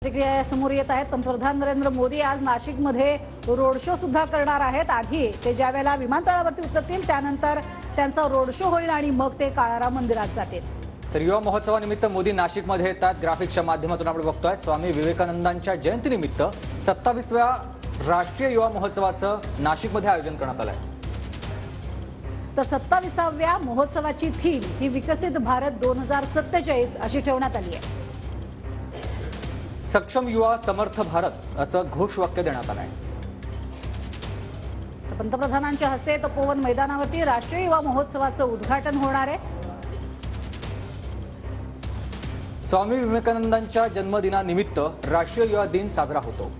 प्रतिक्रिया समोर येत आहेत। पंतप्रधान नरेंद्र मोदी आज नाशिकमध्ये रोड शो सुद्धा करणार आहेत। आधी ते ज्यावेळेला विमानतळावरती उतरतील त्यानंतर त्यांचा रोड शो होईल आणि मग ते काळाराम मंदिरात जातील। तर युवा महोत्सवानिमित्त मोदी नाशिकमध्ये येतात। ग्राफिक्सच्या माध्यमातून आपण बघतोय स्वामी विवेकानंदांच्या जयंतीनिमित्त 27व्या राष्ट्रीय युवा महोत्सवाचं नाशिकमध्ये आयोजन करण्यात आलं आहे। तर 27व्या महोत्सवाची थीम ही विकसित भारत 2047 अशी ठेवण्यात आली आहे। सक्षम युवा समर्थ भारत असं घोषवाक्य देण्यात आलं आहे। पंतप्रधानांच्या हस्ते तपोवन मैदानावरती राष्ट्रीय युवा महोत्सवाचं उद्घाटन होणार आहे। स्वामी विवेकानंदांच्या जन्मदिनानिमित्त राष्ट्रीय युवा दिन साजरा होतो।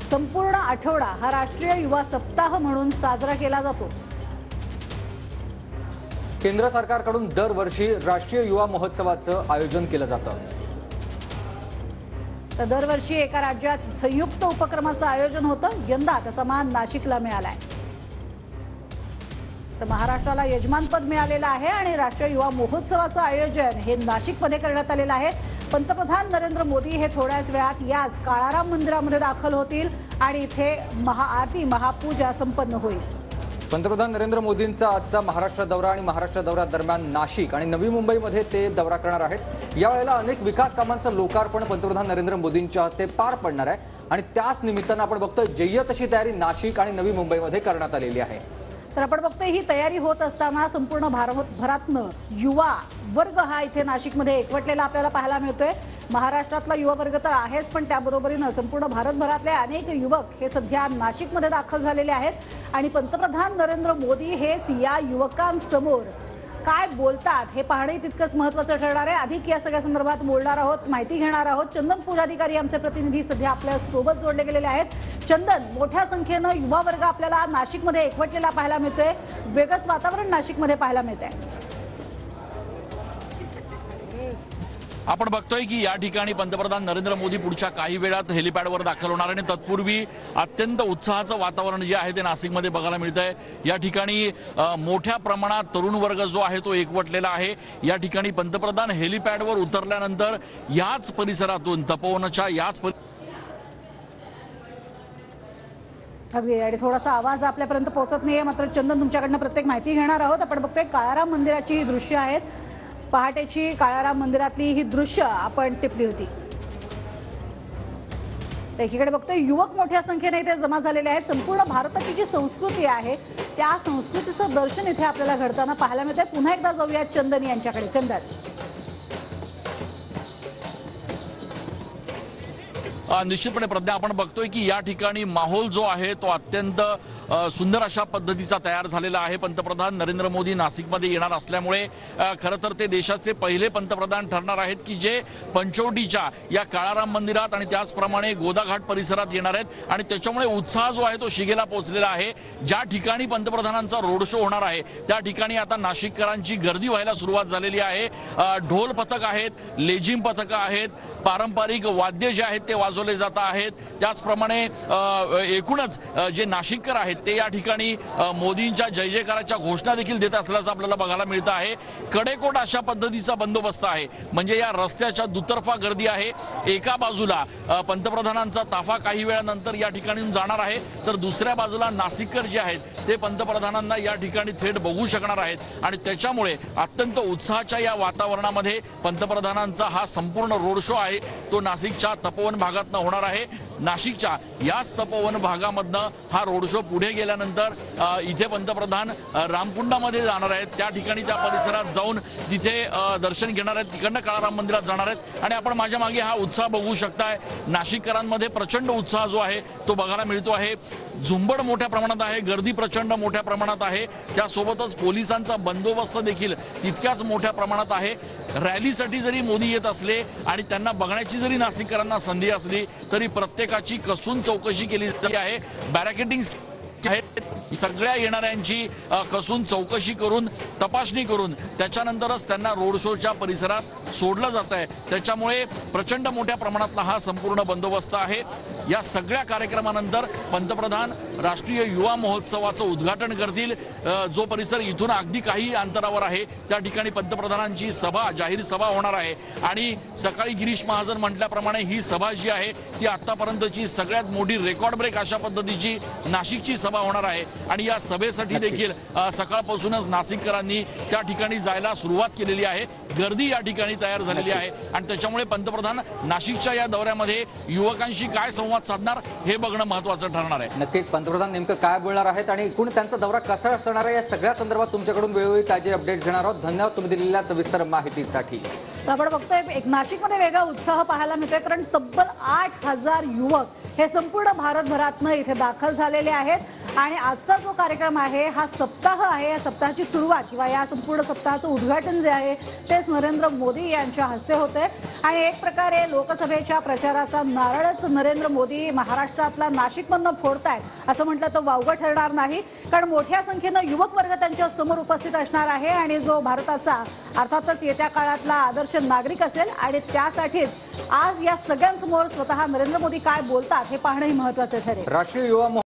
संपूर्ण आठवडा हा राष्ट्रीय युवा सप्ताह म्हणून साजरा केला जातो। केंद्र सरकारकडून दरवर्षी राष्ट्रीय युवा महोत्सवाचं आयोजन केलं जातं। तर दरवर्षी एका राज्यात संयुक्त उपक्रमाचं आयोजन होतं। यंदा तसा मान नाशिकला मिळालाय। तर महाराष्ट्राला यजमानपद मिळालेलं आहे आणि राष्ट्रीय युवा महोत्सवाचं आयोजन हे नाशिकमध्ये करण्यात आलेलं आहे। पंतप्रधान नरेंद्र मोदी हे थोड्याच वेळात याच काळाराम मंदिरामध्ये दाखल होतील आणि इथे महाआरती महापूजा संपन्न होईल। पंतप्रधान नरेंद्र मोदींचा आजचा महाराष्ट्र दौरा आणि महाराष्ट्र दौऱ्यादरम्यान नाशिक आणि नवी मुंबईमध्ये ते दौरा करणार आहेत। यावेळेला अनेक विकास कामांचं लोकार्पण पंतप्रधान नरेंद्र मोदींच्या हस्ते पार पडणार आहे आणि त्याच निमित्तानं आपण बघतोय जय्यत तशी तयारी नाशिक आणि नवी मुंबईमध्ये करण्यात आलेली आहे। तर आपण बघतोय ही तयारी होत असताना संपूर्ण भारतभरातनं युवा वर्ग हा इथे नाशिकमध्ये एकवटलेला आपल्याला पाहायला मिळतोय। महाराष्ट्रातला युवा वर्ग तर आहेच, पण त्याबरोबरीनं संपूर्ण भारतभरातले अनेक युवक हे सध्या नाशिकमध्ये दाखल झालेले आहेत आणि पंतप्रधान नरेंद्र मोदी हेच या युवकांसमोर काय बोलतात हे पाहणे तितकंच महत्त्वाचं ठरणार आहे। अधिक या सगळ्या संदर्भात बोलणार आहोत, माहिती घेणार आहोत। चंदन पूजाधिकारी आमचे प्रतिनिधी सध्या आपल्या सोबत जोडले गेलेले आहेत। चंदन, मोठ्या संख्येनं युवा वर्ग आपल्याला नाशिकमध्ये एकवटलेला पाहायला मिळतोय, वेगळंच वातावरण नाशिकमध्ये पाहायला मिळतंय। आपण बघतोय की या ठिकाणी पंतप्रधान नरेंद्र मोदी पुढच्या काही वेळात हेलिपॅडवर दाखल होणार आणि तत्पूर्वी अत्यंत उत्साहाचं वातावरण जे आहे ते नाशिकमध्ये बघायला मिळतंय। या ठिकाणी मोठ्या प्रमाणात तरुण वर्ग जो आहे तो एकवटलेला आहे। या ठिकाणी पंतप्रधान हेलिपॅडवर उतरल्यानंतर याच परिसरातून तपोवनाच्या याच अगदी आणि थोडासा आवाज आपल्यापर्यंत पोहोचत नाहीये, मात्र चंदन तुमच्याकडनं प्रत्येक माहिती घेणार आहोत। आपण बघतोय काळाराम मंदिराची ही दृश्य आहेत। पहाटेची काळाराम मंदिरातली ही दृश्य आपण टिपली होती। एकीकडे बघतोय युवक मोठ्या संख्येने इथे जमा झालेले आहेत। संपूर्ण भारताची जी संस्कृती आहे त्या संस्कृतीचं दर्शन इथे आपल्याला घडताना पाहायला मिळतंय। पुन्हा एकदा जाऊया चंदन यांच्याकडे। चंदन, निश्चितपणे प्रज्ञा, आपण बघतोय की या ठिकाणी माहोल जो आहे तो अत्यंत सुंदर अशा पद्धतीचा तयार झालेला आहे। पंतप्रधान नरेंद्र मोदी नाशिकमध्ये येणार असल्यामुळे खरं तर ते देशाचे पहिले पंतप्रधान ठरणार आहेत की जे पंचवटीच्या या काळाराम मंदिरात आणि त्याचप्रमाणे गोदाघाट परिसरात येणार आहेत आणि त्याच्यामुळे उत्साह जो आहे तो शिगेला पोहोचलेला आहे। ज्या ठिकाणी पंतप्रधानांचा रोड शो होणार आहे त्या ठिकाणी आता नाशिककरांची गर्दी व्हायला सुरुवात झालेली आहे। ढोल पथक आहेत, लेझिम पथक आहेत, पारंपरिक वाद्य जे आहेत ते वाजवले जात आहेत। त्याचप्रमाणे एकूणच जे नाशिककर आहेत ते या ठिकाणी मोदींच्या जय जयकाराच्या घोषणा देखील देत असल्याचं आपल्याला बघायला मिळतं आहे। कडेकोट अशा पद्धतीचा बंदोबस्त आहे, म्हणजे या रस्त्याच्या दुतर्फा गर्दी आहे। एका बाजूला पंतप्रधानांचा ताफा काही वेळानंतर या ठिकाणी जाणार आहे, तर दुसऱ्या बाजूला नाशिककर जे आहेत ते पंतप्रधानांना या ठिकाणी थेट बघू शकणार आहेत आणि त्याच्यामुळे अत्यंत उत्साहाच्या या वातावरणामध्ये पंतप्रधानांचा हा संपूर्ण रोड शो आहे तो नाशिकच्या तपोवन भागातनं होणार आहे। नाशिकच्या याच तपोवन भागामधनं हा रोड शो पुढे गेल्यानंतर इथे पंतप्रधान रामकुंडामध्ये जाणार आहेत। त्या ठिकाणी त्या परिसरात जाऊन तिथे दर्शन घेणार आहेत, तिकडनं काळाराम मंदिरात जाणार आहेत आणि आपण माझ्या मागे हा उत्साह बघू शकताय। नाशिककरांमध्ये प्रचंड उत्साह जो आहे तो बघायला मिळतो आहे। झुंबड मोठ्या प्रमाणात आहे, गर्दी प्रचंड मोठ्या प्रमाणात आहे, त्यासोबतच पोलिसांचा बंदोबस्त देखील तितक्याच मोठ्या प्रमाणात आहे। रॅलीसाठी जरी मोदी येत असले आणि त्यांना बघण्याची जरी नाशिककरांना संधी असली तरी प्रत्येकाची कसून चौकशी केली जाते आहे। बॅरिकेडिंग आहेत सगळ्या येणाऱ्यांची कसून चौकशी करून तपासणी करून त्याच्यानंतरच त्यांना रोड शोच्या परिसरात सोडलं जात आहे। त्याच्यामुळे प्रचंड मोठ्या प्रमाणातला हा संपूर्ण बंदोबस्त आहे। या सगळ्या कार्यक्रमानंतर पंतप्रधान राष्ट्रीय युवा महोत्सवाचं उद्घाटन करतील। जो परिसर इथून अगदी काही अंतरावर आहे त्या ठिकाणी पंतप्रधानांची सभा जाहीर सभा होणार आहे आणि सकाळी गिरीश महाजन म्हटल्याप्रमाणे ही सभा जी आहे ती आतापर्यंतची सगळ्यात मोठी रेकॉर्ड ब्रेक अशा पद्धतीची नाशिकची सभा होणार आहे आणि या सभेसाठी देखील सकाळपासूनच नाशिककरांनी त्या ठिकाणी जायला सुरुवात केलेली आहे। गर्दी या ठिकाणी तयार झालेली आहे आणि त्याच्यामुळे पंतप्रधान नाशिकच्या या दौऱ्यामध्ये युवकांशी काय संवाद साधणार हे बघणं महत्त्वाचं ठरणार आहे। नक्कीच पंतप्रधान नेमकं काय बोलणार आहेत आणि एकूण त्यांचा दौरा कसा असणार आहे या सगळ्या संदर्भात तुमच्याकडून वेळोवेळी ताजे अपडेट्स घेणार आहोत। धन्यवाद तुम्ही दिलेल्या सविस्तर माहितीसाठी। तर आपण बघतोय एक नाशिकमध्ये वेगळा उत्साह पाहायला मिळतोय कारण तब्बल 8,000 युवक हे संपूर्ण भारतभरातनं इथे दाखल झालेले आहेत आणि आजचा जो कार्यक्रम आहे हा सप्ताह आहे। या सप्ताहाची सुरुवात किंवा या संपूर्ण सप्ताहाचं उद्घाटन जे आहे तेच नरेंद्र मोदी यांच्या हस्ते होते आणि एक प्रकारे लोकसभेच्या प्रचाराचा नारळच नरेंद्र मोदी महाराष्ट्रातला नाशिकमधनं फोडतायत असं म्हटलं तर वावगं ठरणार नाही कारण मोठ्या संख्येनं युवक वर्ग त्यांच्या समोर उपस्थित असणार आहे आणि जो भारताचा अर्थातच येत्या काळातला आदर्श नागरिक असेल आणि त्यासाठीच आज या सगळ्यांसमोर स्वतः नरेंद्र मोदी काय बोलतात हे पाहणंही महत्त्वाचं ठरेल। राष्ट्रीय युवा